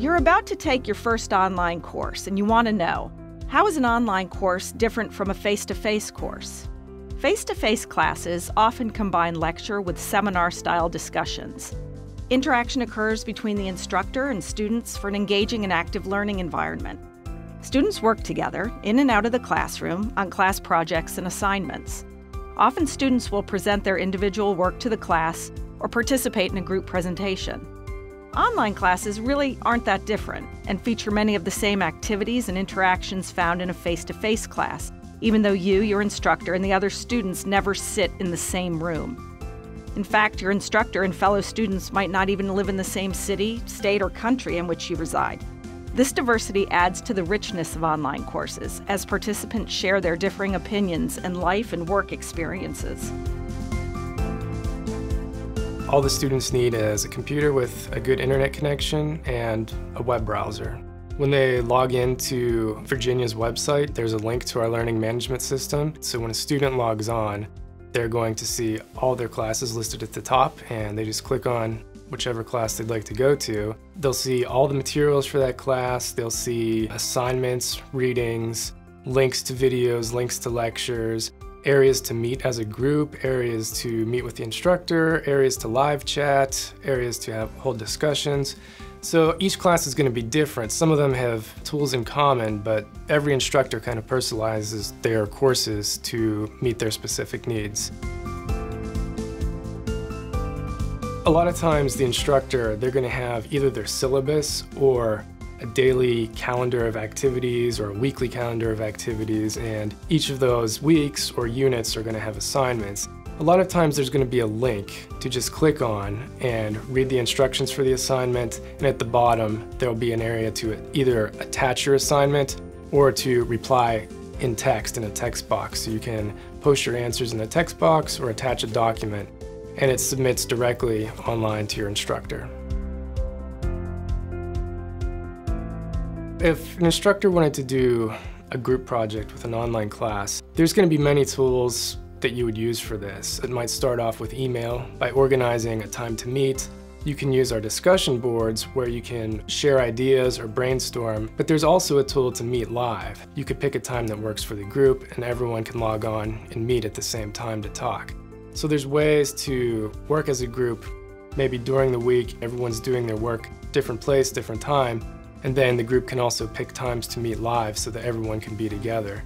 You're about to take your first online course, and you want to know, how is an online course different from a face-to-face course? Face-to-face classes often combine lecture with seminar-style discussions. Interaction occurs between the instructor and students for an engaging and active learning environment. Students work together, in and out of the classroom, on class projects and assignments. Often students will present their individual work to the class or participate in a group presentation. Online classes really aren't that different and feature many of the same activities and interactions found in a face-to-face class, even though you, your instructor, and the other students never sit in the same room. In fact, your instructor and fellow students might not even live in the same city, state, or country in which you reside. This diversity adds to the richness of online courses as participants share their differing opinions and life and work experiences. All the students need is a computer with a good internet connection and a web browser. When they log into Virginia's website, there's a link to our learning management system. So when a student logs on, they're going to see all their classes listed at the top, and they just click on whichever class they'd like to go to. They'll see all the materials for that class. They'll see assignments, readings, links to videos, links to lectures, areas to meet as a group, areas to meet with the instructor, areas to live chat, areas to hold discussions. So each class is going to be different. Some of them have tools in common, but every instructor kind of personalizes their courses to meet their specific needs. A lot of times the instructor, they're going to have either their syllabus or a daily calendar of activities or a weekly calendar of activities, and each of those weeks or units are going to have assignments. A lot of times there's going to be a link to just click on and read the instructions for the assignment, and at the bottom there'll be an area to either attach your assignment or to reply in text in a text box. So you can post your answers in a text box or attach a document, and it submits directly online to your instructor. If an instructor wanted to do a group project with an online class, there's going to be many tools that you would use for this. It might start off with email by organizing a time to meet. You can use our discussion boards where you can share ideas or brainstorm, but there's also a tool to meet live. You could pick a time that works for the group and everyone can log on and meet at the same time to talk. So there's ways to work as a group. Maybe during the week, everyone's doing their work different place, different time, and then the group can also pick times to meet live so that everyone can be together.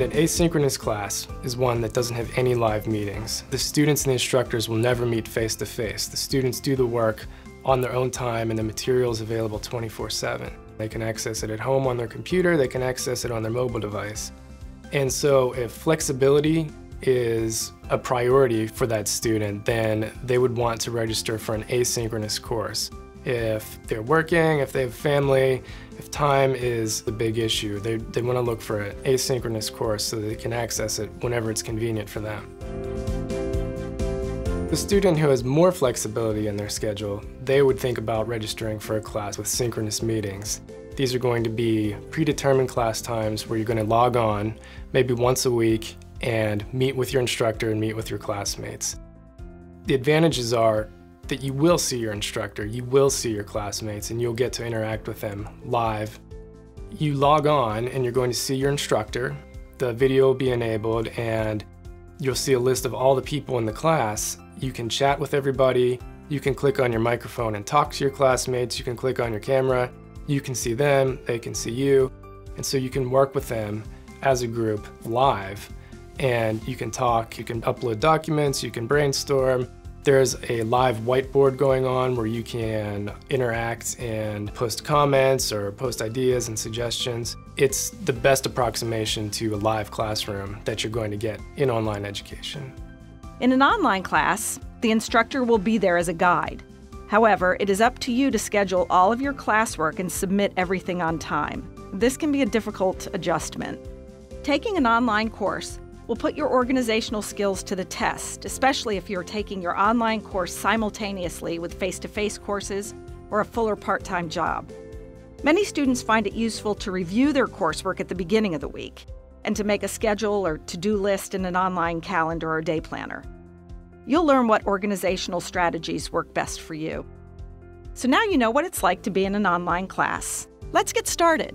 An asynchronous class is one that doesn't have any live meetings. The students and the instructors will never meet face-to-face. The students do the work on their own time and the material is available 24/7. They can access it at home on their computer, they can access it on their mobile device. And so if flexibility is a priority for that student, then they would want to register for an asynchronous course. If they're working, if they have family, if time is the big issue, they want to look for an asynchronous course so they can access it whenever it's convenient for them. The student who has more flexibility in their schedule, they would think about registering for a class with synchronous meetings. These are going to be predetermined class times where you're going to log on maybe once a week and meet with your instructor and meet with your classmates. The advantages are that you will see your instructor, you will see your classmates, and you'll get to interact with them live. You log on and you're going to see your instructor, the video will be enabled, and you'll see a list of all the people in the class. You can chat with everybody, you can click on your microphone and talk to your classmates, you can click on your camera, you can see them, they can see you, and so you can work with them as a group live. And you can talk, you can upload documents, you can brainstorm. There's a live whiteboard going on where you can interact and post comments or post ideas and suggestions. It's the best approximation to a live classroom that you're going to get in online education. In an online class, the instructor will be there as a guide. However, it is up to you to schedule all of your classwork and submit everything on time. This can be a difficult adjustment. Taking an online course will put your organizational skills to the test, especially if you're taking your online course simultaneously with face-to-face courses or a fuller part-time job. Many students find it useful to review their coursework at the beginning of the week and to make a schedule or to-do list in an online calendar or day planner. You'll learn what organizational strategies work best for you. So now you know what it's like to be in an online class. Let's get started.